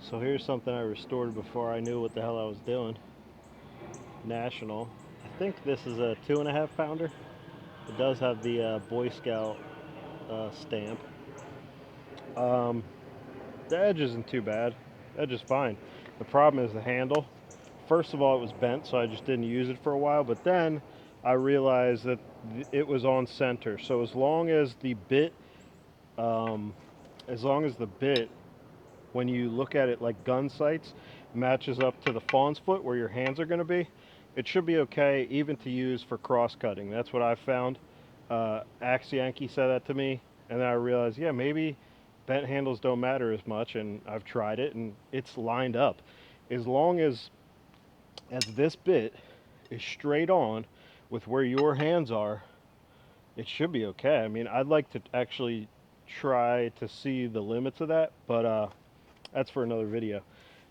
So here's something I restored before I knew what the hell I was doing. National. I think this is a 2.5 pounder. It does have the Boy Scout stamp. Um, the edge isn't too bad. The edge is fine. The problem is the handle. First of all, it was bent, so I just didn't use it for a while. But then I realized that it was on center. So um, as long as the bit, when you look at it like gun sights, matches up to the fawn's foot where your hands are going to be, it should be okay even to use for cross cutting. That's what I found. Axe Yankee said that to me, and then I realized, yeah, maybe bent handles don't matter as much, and I've tried it, and it's lined up. As long as this bit is straight on with where your hands are, it should be okay. I mean, I'd like to actually try to see the limits of that, but that's for another video.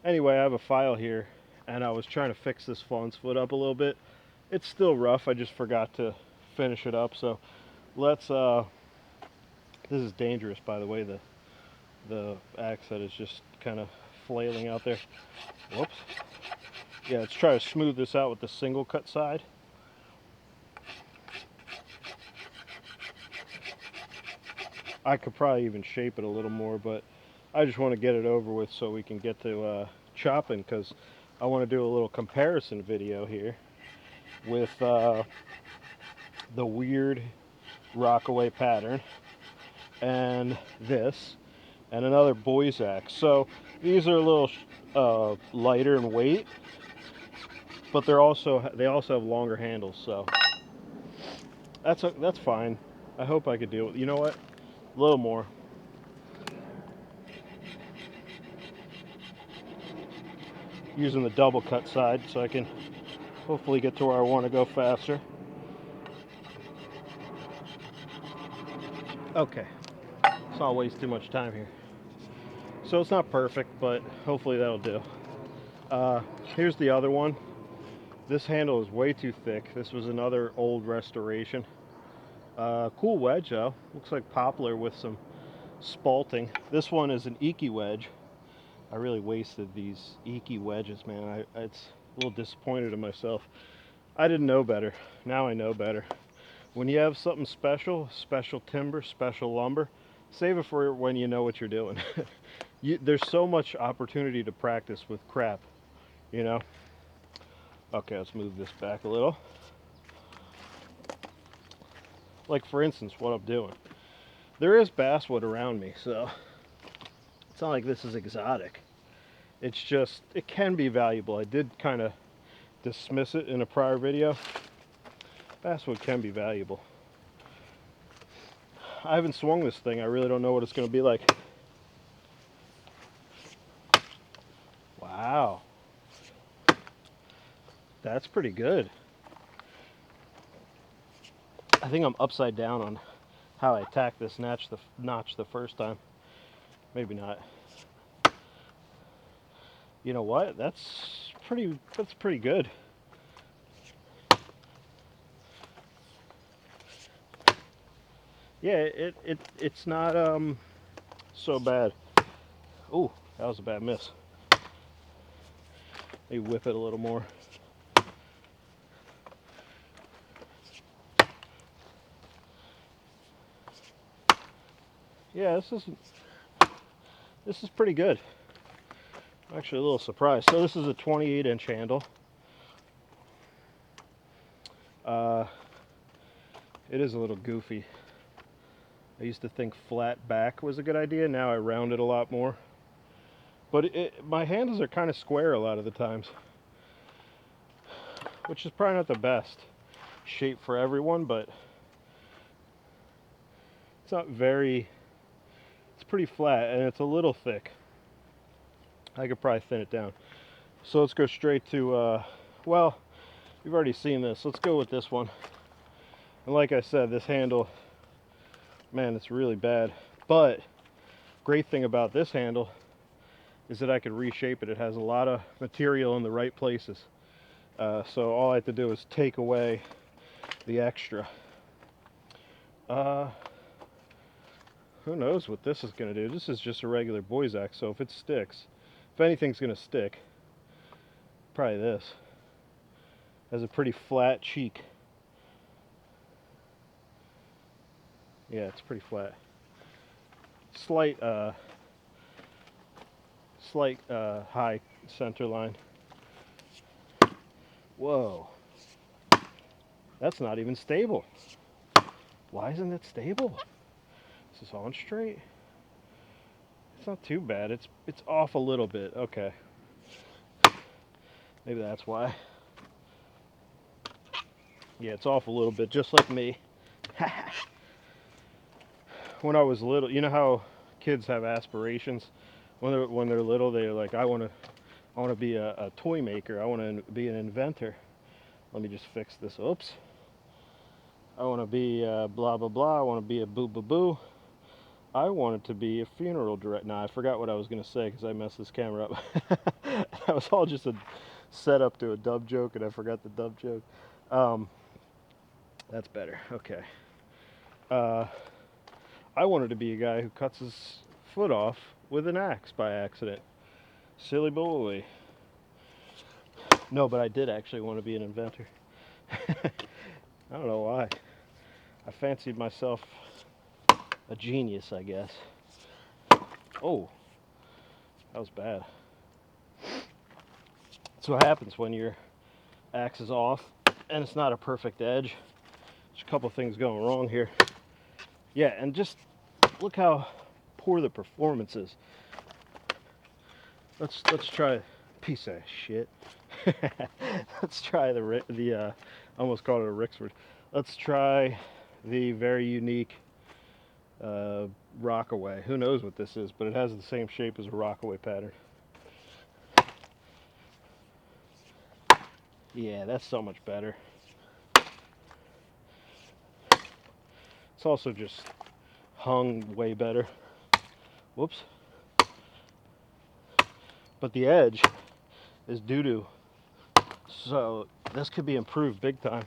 Anyway, I have a file here, and I was trying to fix this fawn's foot up a little bit. It's still rough. I just forgot to finish it up. So let's. This is dangerous, by the way. The axe head is just kind of flailing out there. Whoops. Yeah, let's try to smooth this out with the single cut side. I could probably even shape it a little more, but I just want to get it over with so we can get to chopping, because I want to do a little comparison video here with the weird rockaway pattern and this and another boy's axe. So these are a little lighter in weight, but they also have longer handles, so that's fine. I hope I could deal with. You know what? A little more. Using the double cut side so I can hopefully get to where I want to go faster. Okay, let's not waste too much time here. So it's not perfect, but hopefully that'll do. Here's the other one. This handle is way too thick. This was another old restoration. Cool wedge though. Looks like poplar with some spalting. This one is an Iki wedge. I really wasted these Iki wedges, man. It's a little disappointed in myself. I didn't know better. Now I know better. When you have something special, special timber, special lumber, save it for when you know what you're doing. There's so much opportunity to practice with crap, you know? Okay, let's move this back a little. Like, for instance, what I'm doing. There is basswood around me, so it's not like this is exotic. It's just, it can be valuable. I did kind of dismiss it in a prior video. Basswood can be valuable. I haven't swung this thing. I really don't know what it's going to be like. Wow. That's pretty good. I think I'm upside down on how I attacked this notch the first time. Maybe not. You know what? That's pretty good. Yeah, it's not so bad. Ooh, that was a bad miss. Maybe whip it a little more. Yeah, this is pretty good. I'm actually a little surprised. So this is a 28-inch handle. It is a little goofy. I used to think flat back was a good idea. Now I round it a lot more. But my handles are kind of square a lot of the times, which is probably not the best shape for everyone, but it's not very, it's pretty flat and it's a little thick. I could probably thin it down. So let's go straight to, well, you've already seen this. Let's go with this one. And like I said, this handle, man, it's really bad. But great thing about this handle is that I could reshape it. It has a lot of material in the right places. So all I have to do is take away the extra. Who knows what this is going to do? This is just a regular boy's axe, so if it sticks, If anything's gonna stick, probably this. Has a pretty flat cheek. Yeah, it's pretty flat. Slight high center line. Whoa. That's not even stable. Why isn't it stable? Is this on straight? It's not too bad. It's off a little bit. Okay. Maybe that's why. Yeah, it's off a little bit, just like me. When I was little, you know how kids have aspirations? When they're little, they're like, I want to be a toy maker. I want to be an inventor. Let me just fix this. Oops. I want to be blah blah blah. I want to be a boo boo boo. I wanted to be a funeral director. Nah, I forgot what I was going to say because I messed this camera up. That was all just a setup to a dub joke, and I forgot the dub joke. That's better. Okay. I wanted to be a guy who cuts his foot off with an axe by accident. Silly boy. No, but I did actually want to be an inventor. I don't know why. I fancied myself a genius, I guess. Oh, that was bad. That's what happens when your axe is off and it's not a perfect edge. There's a couple things going wrong here. Yeah, and just look how poor the performance is. Let's try piece of shit. Let's try I almost called it a Rixford. Let's try the very unique Rockaway. Who knows what this is, but it has the same shape as a Rockaway pattern. Yeah, that's so much better. It's also just hung way better. Whoops. But the edge is doo-doo. So this could be improved big time.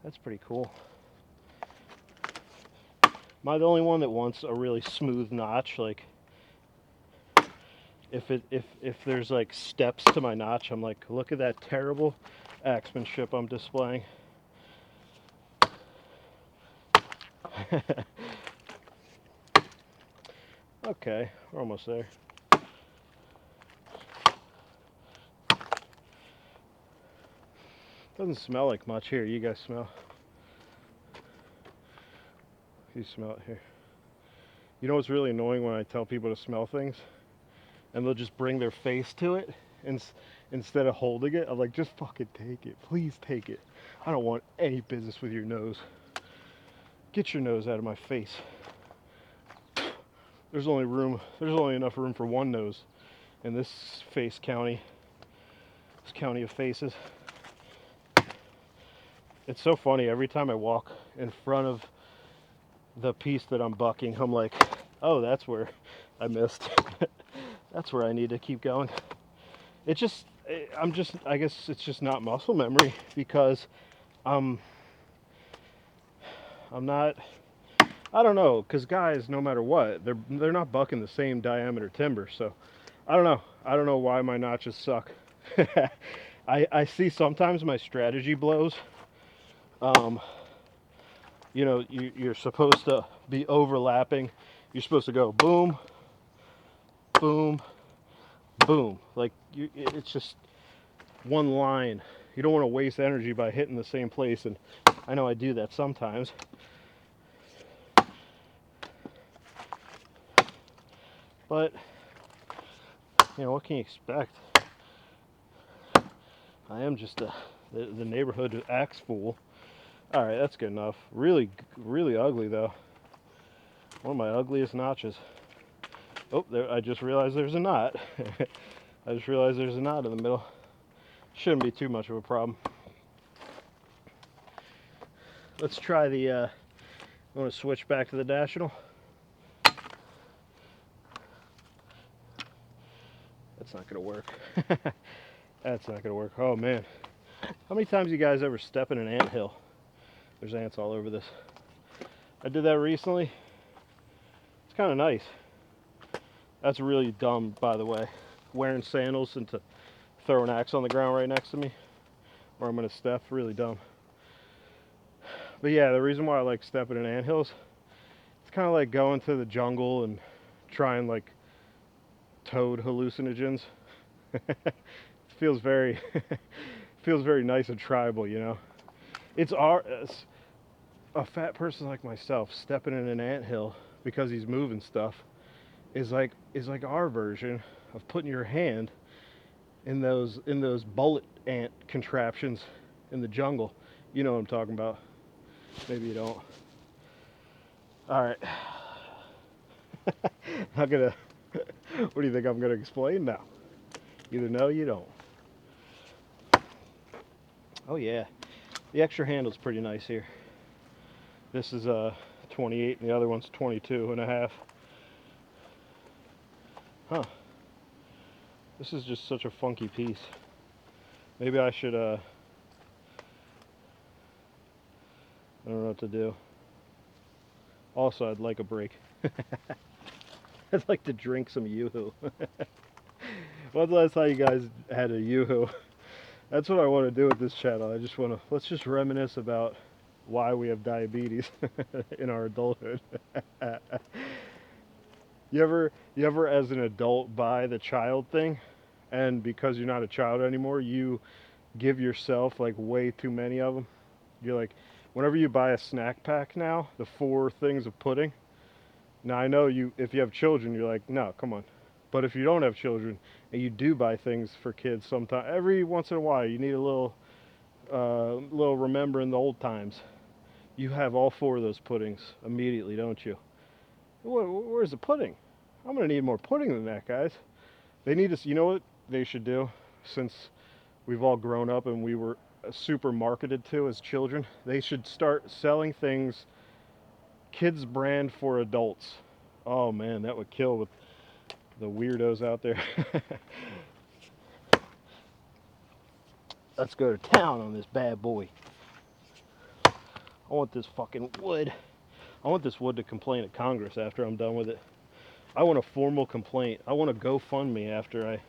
That's pretty cool. Am I the only one that wants a really smooth notch? Like, if there's like steps to my notch, I'm like, look at that terrible axemanship I'm displaying. Okay, we're almost there. Doesn't smell like much. Here, you guys smell. You smell it here. You know what's really annoying when I tell people to smell things? And they'll just bring their face to it instead of holding it. I'm like, just fucking take it. Please take it. I don't want any business with your nose. Get your nose out of my face. There's only enough room for one nose in this county of faces. It's so funny, every time I walk in front of the piece that I'm bucking, I'm like, oh, that's where I missed. That's where I need to keep going. I guess it's just not muscle memory because I'm not, I don't know, because guys, no matter what, they're not bucking the same diameter timber, so I don't know why my notches suck. I see sometimes my strategy blows. You know, you're supposed to be overlapping. You're supposed to go boom, boom, boom. Like, it's just one line. You don't want to waste energy by hitting the same place, and I know I do that sometimes. But, you know, what can you expect? I am just the neighborhood axe fool. Alright, that's good enough. Really, really ugly, though. One of my ugliest notches. Oh, there, I just realized there's a knot. I just realized there's a knot in the middle. Shouldn't be too much of a problem. Let's try the, I want to switch back to the National. That's not going to work. That's not going to work. Oh, man. How many times you guys ever step in an anthill? There's ants all over this. I did that recently. It's kind of nice. That's really dumb, by the way. Wearing sandals and to throw an axe on the ground right next to me, or I'm gonna step. Really dumb. But yeah, the reason why I like stepping in anthills, it's kind of like going to the jungle and trying like toad hallucinogens. It feels very, feels very nice and tribal, you know. It's a fat person like myself stepping in an anthill because he's moving stuff is like our version of putting your hand in those bullet ant contraptions in the jungle. You know what I'm talking about. Maybe you don't. All right. I'm gonna. What do you think I'm gonna explain now? Either know, you don't. Oh yeah, the extra handle's pretty nice here. This is 28, and the other one's 22 and a half. Huh. This is just such a funky piece. Maybe I should. I don't know what to do. Also, I'd like a break. I'd like to drink some Yoo-Hoo. When's the last time you guys had a Yoo-Hoo? That's what I want to do with this channel. I just want to, let's just reminisce about why we have diabetes in our adulthood. You ever as an adult buy the child thing, and because you're not a child anymore, you give yourself like way too many of them? You're like, whenever you buy a snack pack now, the 4 things of pudding. Now I know you, if you have children, you're like, no, come on. But if you don't have children and you do buy things for kids, sometime every once in a while, you need a little remembering the old times. You have all 4 of those puddings immediately, don't you? Where's the pudding? I'm gonna need more pudding than that, guys. They need us. You know what they should do? Since we've all grown up and we were super marketed to as children, they should start selling things kids brand for adults. Oh man, that would kill with the weirdos out there. Let's go to town on this bad boy. I want this fucking wood. I want this wood to complain at Congress after I'm done with it. I want a formal complaint. I want a GoFundMe after I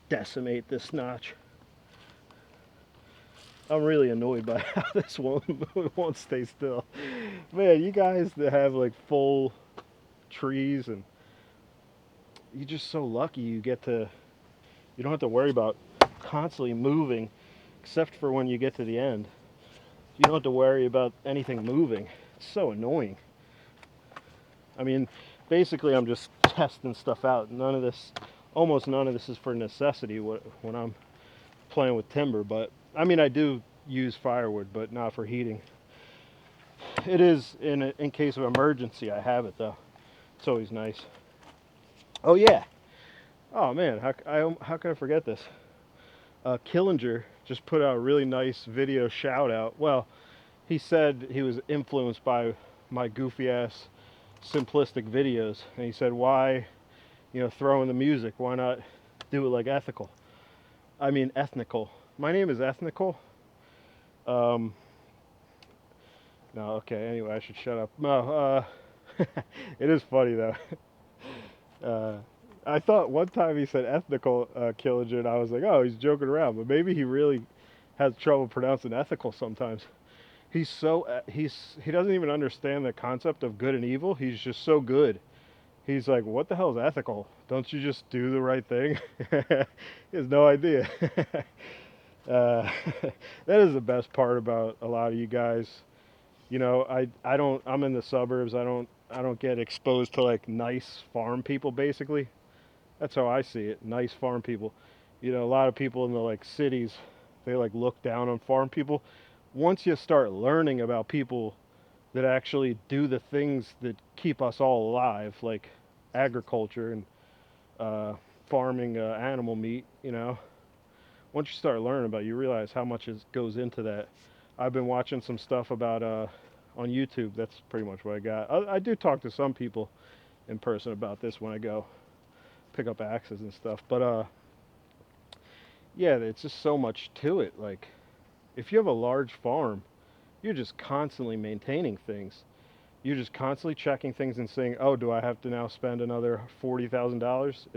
decimate this notch. I'm really annoyed by how this won't stay still. Man, you guys that have like full trees, and you're just so lucky you don't have to worry about constantly moving, except for when you get to the end. You don't have to worry about anything moving. It's so annoying. I mean, basically I'm just testing stuff out. Almost none of this is for necessity when I'm playing with timber, but I mean I do use firewood, but not for heating. It is in case of emergency. I have it though. It's always nice. Oh yeah. Oh man, how can I forget this? Killinger just put out a really nice video shout out. Well, he said he was influenced by my goofy ass simplistic videos, and he said, why, throw in the music, why not do it like ethical? I mean ethnical. My name is ethnical. No, okay, anyway, I should shut up. No, it is funny though. I thought one time he said ethnical, Killinger, and I was like, oh, he's joking around, but maybe he really has trouble pronouncing ethical sometimes. He doesn't even understand the concept of good and evil. He's just so good. He's like, what the hell is ethical? Don't you just do the right thing? He has no idea. uh, that is the best part about a lot of you guys. I'm in the suburbs. I don't get exposed to like nice farm people basically. That's how I see it. Nice farm people. A lot of people in the like cities, they like look down on farm people. Once you start learning about people that actually do the things that keep us all alive, like agriculture and farming animal meat, once you start learning about it, you realize how much goes into that. I've been watching some stuff about on YouTube. That's pretty much what I got. I do talk to some people in person about this when I go pick up axes and stuff. But yeah, it's just so much to it. Like, if you have a large farm, you're just constantly maintaining things. you're just constantly checking things and saying, "Oh, do I have to now spend another $40,000?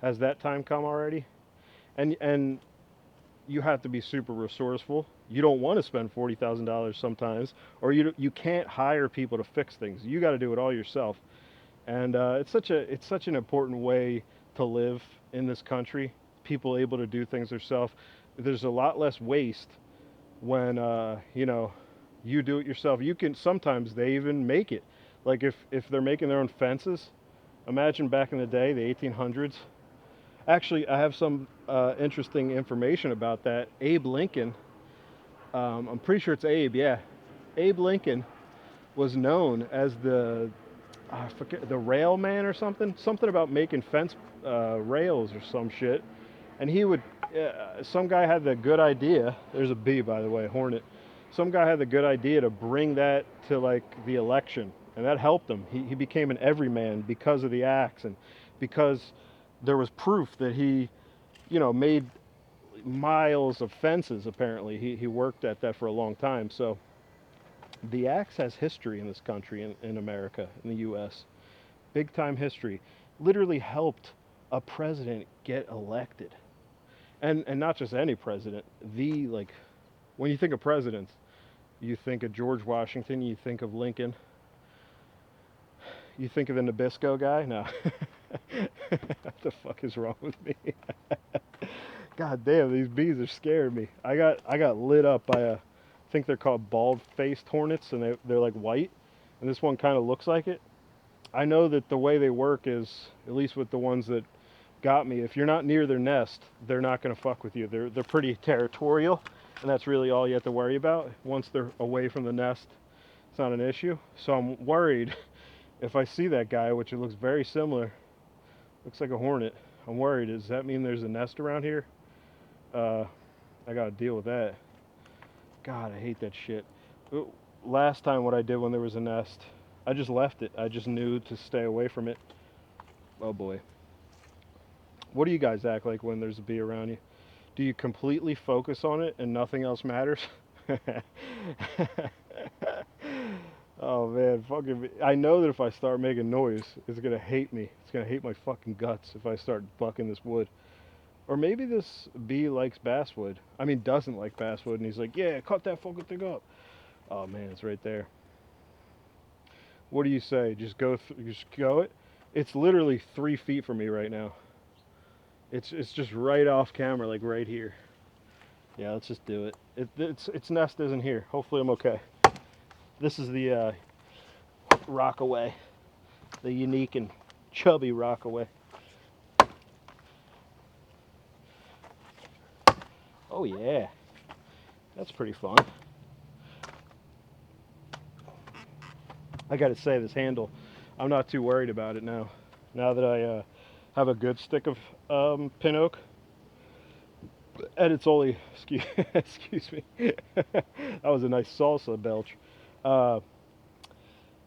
Has that time come already?" And you have to be super resourceful. You don't want to spend $40,000 sometimes, or you can't hire people to fix things. You got to do it all yourself. And it's such an important way to live in this country. People able to do things themselves. There's a lot less waste when you do it yourself. You can sometimes they even make it. Like if they're making their own fences. Imagine back in the day, the 1800s. Actually, I have some interesting information about that. Abe Lincoln, I'm pretty sure it's Abe, yeah. Abe Lincoln was known as I forget, the rail man or something. Something about making fence rails or some shit. And he would, some guy had the good idea. There's a bee, by the way, hornet. Some guy had the good idea to bring that to like the election, and that helped him. He became an everyman because of the axe, and because there was proof that he, made miles of fences. Apparently, he worked at that for a long time. So the axe has history in this country, in America, in the U.S. Big time history. Literally helped a president get elected, and not just any president. The like, when you think of presidents, you think of George Washington, you think of Lincoln, you think of the Nabisco guy. No, what the fuck is wrong with me? God damn, these bees are scaring me. I got lit up by I think they're called bald-faced hornets, and they're like white, and this one kind of looks like it. I know that the way they work is, at least with the ones that got me, if you're not near their nest, they're not going to fuck with you. They're pretty territorial, and that's really all you have to worry about. Once they're away from the nest, it's not an issue. So I'm worried if I see that guy, which it looks very similar, looks like a hornet. I'm worried. Does that mean there's a nest around here? I got to deal with that. God, I hate that shit. Last time, what I did when there was a nest, I just left it. I just knew to stay away from it. Oh boy. What do you guys act like when there's a bee around you? Do you completely focus on it and nothing else matters? Oh man, fucking! I know that if I start making noise, it's gonna hate me. It's gonna hate my fucking guts if I start bucking this wood. Or maybe this bee likes basswood. I mean, doesn't like basswood, and he's like, "Yeah, cut that fucking thing up." Oh man, it's right there. What do you say? Just go it. It's literally 3 feet from me right now. It's just right off camera, like right here. Yeah, let's just do it. Its nest isn't here. Hopefully, I'm okay. This is the Rockaway, the unique and chubby Rockaway. Oh yeah, that's pretty fun. I gotta say, this handle, I'm not too worried about it now. Now that I have a good stick of pin oak, and it's only, excuse me, that was a nice salsa belch. Uh,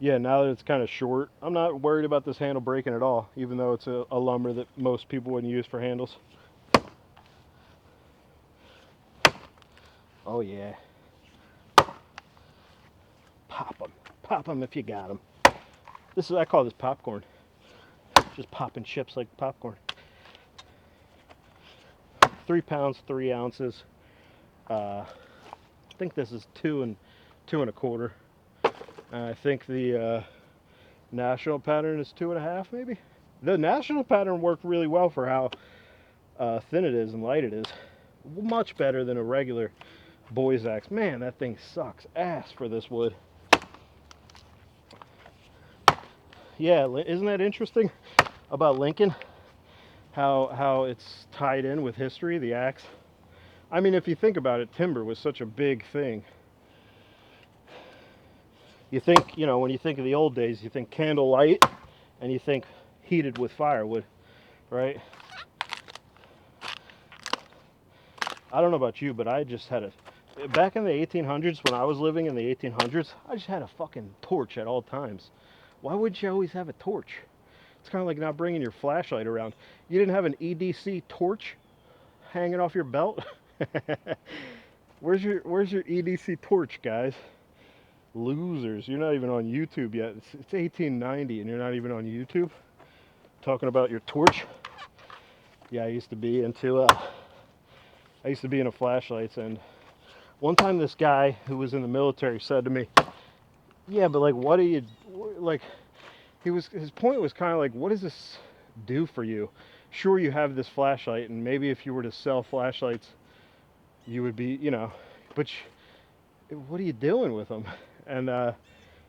yeah, now that it's kind of short, I'm not worried about this handle breaking at all, even though it's a lumber that most people wouldn't use for handles. Oh yeah, pop them if you got them. I call this popcorn. Just popping chips like popcorn. 3 pounds, 3 ounces. I think this is two and a quarter. I think the national pattern is 2.5, maybe. The national pattern worked really well for how thin it is and light it is. Much better than a regular boy's axe. Man, that thing sucks ass for this wood. Yeah, isn't that interesting about Lincoln? How it's tied in with history, the axe. I mean, if you think about it, timber was such a big thing. You think, when you think of the old days, you think candlelight, and you think heated with firewood, right? I don't know about you, but I just had back in the 1800s, when I was living in the 1800s, I just had a fucking torch at all times. Why would you always have a torch? It's kind of like not bringing your flashlight around. You didn't have an EDC torch hanging off your belt? Where's your EDC torch, guys? Losers. You're not even on YouTube yet. It's 1890 and you're not even on YouTube? Talking about your torch? Yeah, I used to be into flashlights, and one time this guy who was in the military said to me, "Yeah, but like what do you like his point was kind of like, what does this do for you? Sure, you have this flashlight, and maybe if you were to sell flashlights, you would be, but what are you doing with them?" And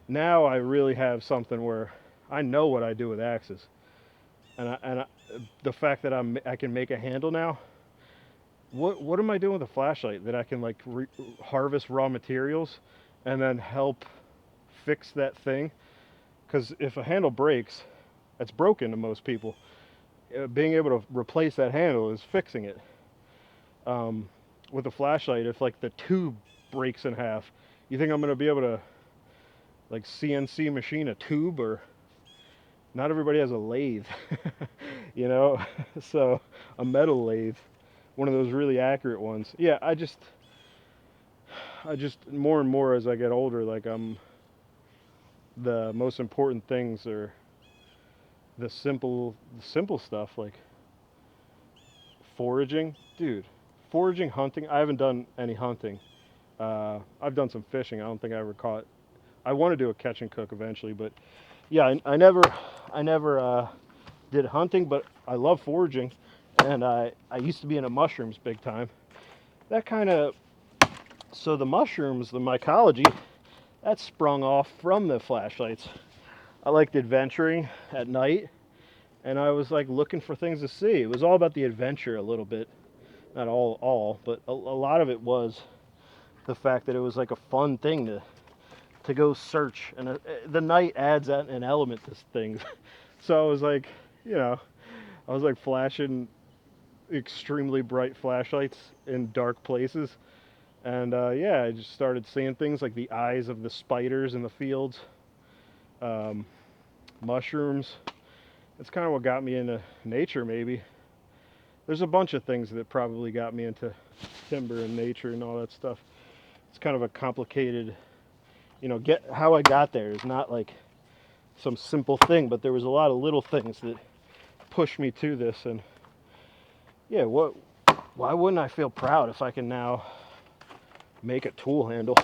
now I really have something where I know what I do with axes, and the fact that I can make a handle now. What am I doing with a flashlight that I can like harvest raw materials and then help fix that thing? Because if a handle breaks, it's broken to most people. Being able to replace that handle is fixing it. With a flashlight, if like the tube breaks in half, you think I'm going to be able to like CNC machine a tube? Or not everybody has a lathe, you know? So a metal lathe, one of those really accurate ones. Yeah, I just more and more as I get older, like the most important things are the simple stuff like foraging, dude. Foraging, hunting. I haven't done any hunting. I've done some fishing. I don't think I ever caught. I want to do a catch and cook eventually, but yeah, I never did hunting, but I love foraging, and I used to be into mushrooms big time. That kind of so the mushrooms, the mycology, that sprung off from the flashlights. I liked adventuring at night, and I was like looking for things to see. It was all about the adventure a little bit, not all, but a lot of it was the fact that it was like a fun thing to go search, and the night adds an element to things. So I was like, you know, I was like flashing extremely bright flashlights in dark places, and yeah, I just started seeing things like the eyes of the spiders in the fields, um, mushrooms. That's kind of what got me into nature, maybe. There's a bunch of things that probably got me into timber and nature and all that stuff. It's kind of a complicated, get how I got there is not like some simple thing, but there was a lot of little things that pushed me to this. And yeah, why wouldn't I feel proud if I can now make a tool handle?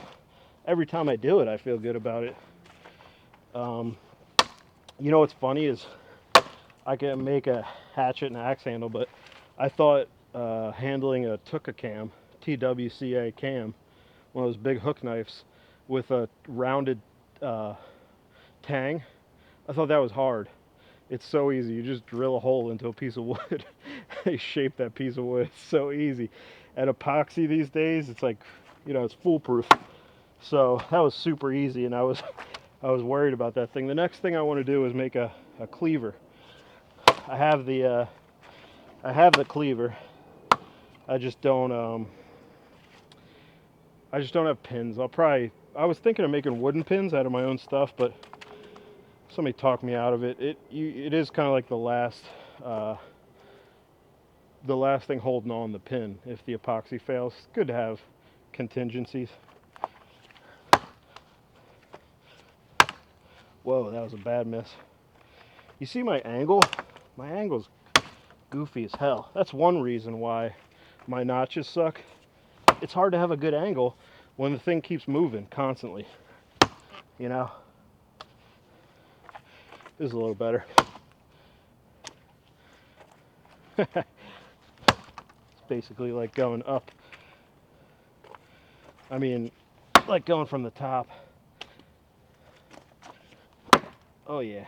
Every time I do it, I feel good about it. Um, what's funny is I can make a hatchet and axe handle, but I thought handling a Tuka cam, TWCA cam, one of those big hook knives with a rounded tang, I thought that was hard. It's so easy. You just drill a hole into a piece of wood. They shape that piece of wood. It's so easy. And epoxy these days, it's like, it's foolproof. So that was super easy, and I was worried about that thing. The next thing I want to do is make a cleaver. I have the cleaver. I just don't have pins. I was thinking of making wooden pins out of my own stuff, but somebody talked me out of it. It is kind of like the last thing holding on the pin if the epoxy fails. It's good to have contingencies. Whoa, that was a bad miss. You see my angle? My angle's goofy as hell. That's one reason why my notches suck. It's hard to have a good angle when the thing keeps moving constantly. This is a little better. It's basically like going up. I mean, like going from the top. Oh yeah.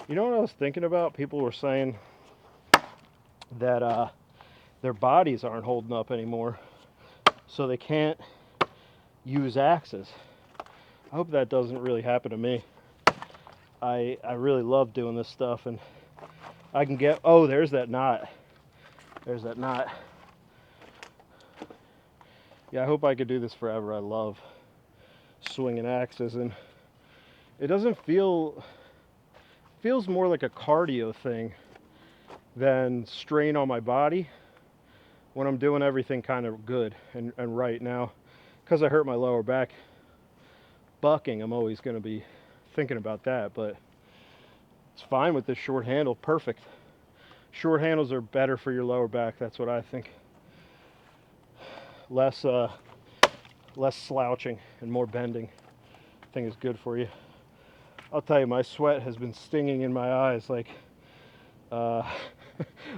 You know what I was thinking about? People were saying that their bodies aren't holding up anymore, so they can't use axes. I hope that doesn't really happen to me. I really love doing this stuff, and I can get... Oh, there's that knot. There's that knot. Yeah, I hope I could do this forever. I love swinging axes, and it doesn't feels more like a cardio thing than strain on my body when I'm doing everything kind of good and right now. Because I hurt my lower back, bucking, I'm always going to be thinking about that, but it's fine with this short handle. Perfect. Short handles are better for your lower back. That's what I think. Less slouching and more bending, I think is good for you. I'll tell you, my sweat has been stinging in my eyes like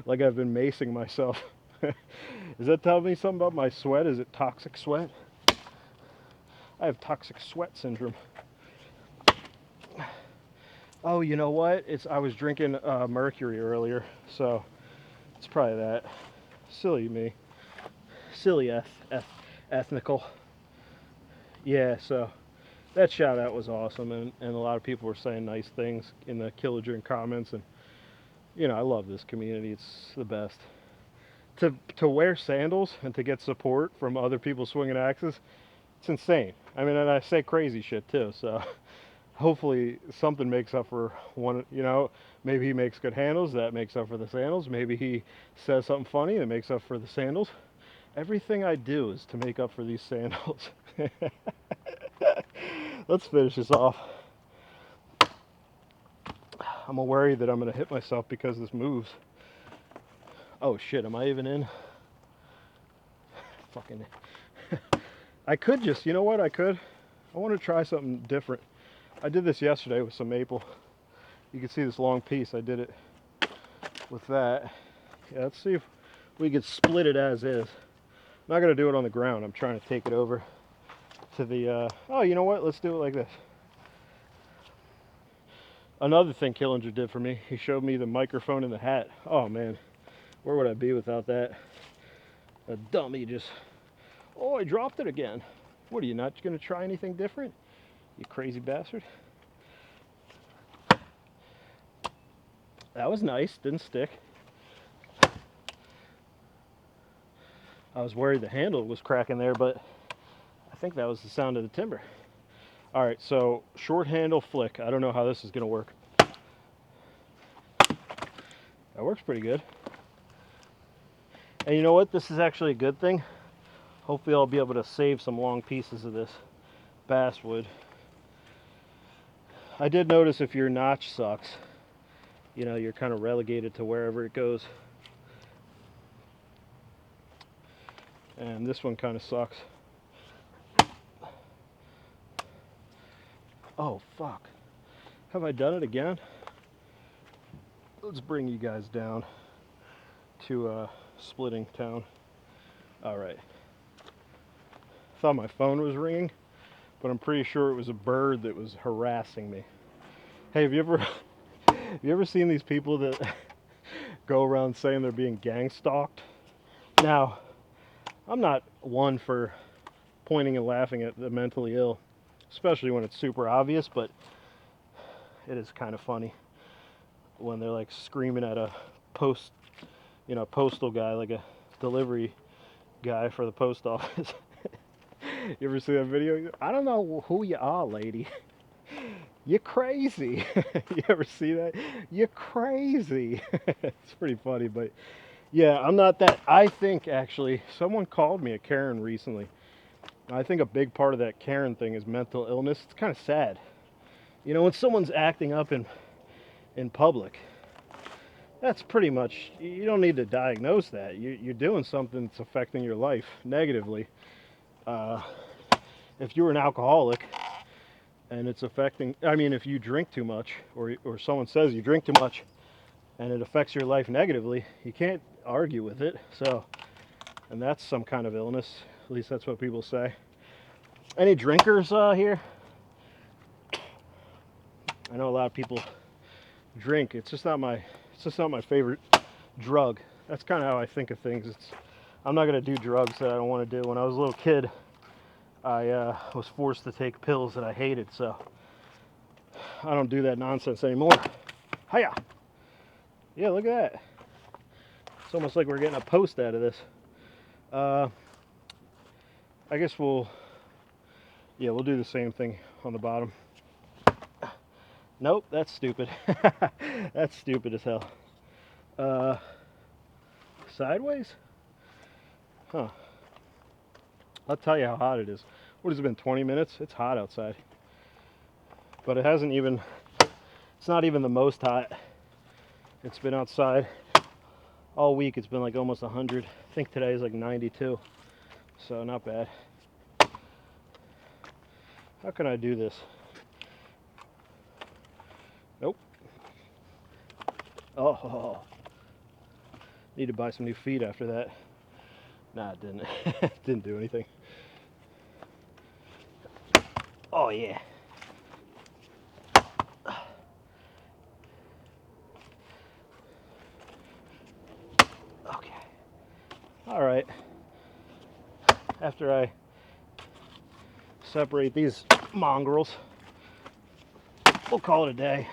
like I've been macing myself. Does that tell me something about my sweat? Is it toxic sweat? I have toxic sweat syndrome. Oh, you know what? I was drinking mercury earlier, so it's probably that. Silly me. Silly ethnical. Yeah, so that shout out was awesome, and a lot of people were saying nice things in the Killadrin comments, and you know, I love this community. It's the best. To wear sandals and to get support from other people swinging axes, it's insane. I mean, and I say crazy shit too, so hopefully something makes up for one, you know, maybe he makes good handles, that makes up for the sandals. Maybe he says something funny that makes up for the sandals. Everything I do is to make up for these sandals. Let's finish this off. I'm worried that I'm going to hit myself because this moves. Oh shit, am I even in? Fucking. I could just, you know what, I want to try something different. I did this yesterday with some maple. You can see this long piece. I did it with that. Yeah, let's see if we could split it as is. I'm not going to do it on the ground. I'm trying to take it over to the, oh, you know what? Let's do it like this. Another thing Killinger did for me, he showed me the microphone in the hat. Oh, man. Where would I be without that? A dummy just, oh, I dropped it again. What, are you not going to try anything different? You crazy bastard. That was nice. Didn't stick. I was worried the handle was cracking there, but I think that was the sound of the timber. All right, so short handle flick. I don't know how this is going to work. That works pretty good. And you know what? This is actually a good thing. Hopefully I'll be able to save some long pieces of this basswood. I did notice if your notch sucks, you know, you're kind of relegated to wherever it goes. And this one kind of sucks. Oh, fuck. Have I done it again? Let's bring you guys down to Splitting Town. All right. Thought my phone was ringing, but I'm pretty sure it was a bird that was harassing me. Hey, have you ever seen these people that go around saying they're being gang stalked? Now, I'm not one for pointing and laughing at the mentally ill, especially when it's super obvious, but it is kind of funny when they're like screaming at a postal guy, like a delivery guy for the post office. You ever see that video? I don't know who you are, lady. You're crazy. You ever see that? You're crazy. It's pretty funny, but yeah, I'm not that. I think actually someone called me a Karen recently. I think a big part of that Karen thing is mental illness. It's kind of sad. You know, when someone's acting up in public, that's pretty much, you don't need to diagnose that. You're doing something that's affecting your life negatively. If you're an alcoholic and it's affecting, I mean, if you drink too much, or someone says you drink too much and it affects your life negatively, you can't argue with it. So, and that's some kind of illness. At least that's what people say. Any drinkers here? I know a lot of people drink. It's just not my favorite drug. That's kind of how I think of things. I'm not going to do drugs that I don't want to do. When I was a little kid, I was forced to take pills that I hated, so I don't do that nonsense anymore. Hiya! Yeah, look at that. It's almost like we're getting a post out of this. I guess we'll do the same thing on the bottom. Nope, that's stupid. That's stupid as hell. Sideways? Huh. I'll tell you how hot it is. What has it been, 20 minutes? It's hot outside. but it hasn't even, it's not even the most hot. It's been outside all week. It's been like almost 100. I think today is like 92, so not bad. How can I do this? Nope. Oh, need to buy some new feet after that. Nah, it didn't. Didn't do anything. Oh yeah. Okay. All right. After I separate these mongrels, we'll call it a day.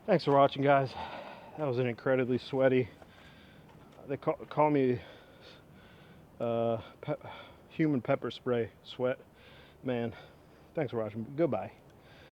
Thanks for watching, guys. That was an incredibly sweaty, they call me human pepper spray sweat man. Thanks for watching. Goodbye.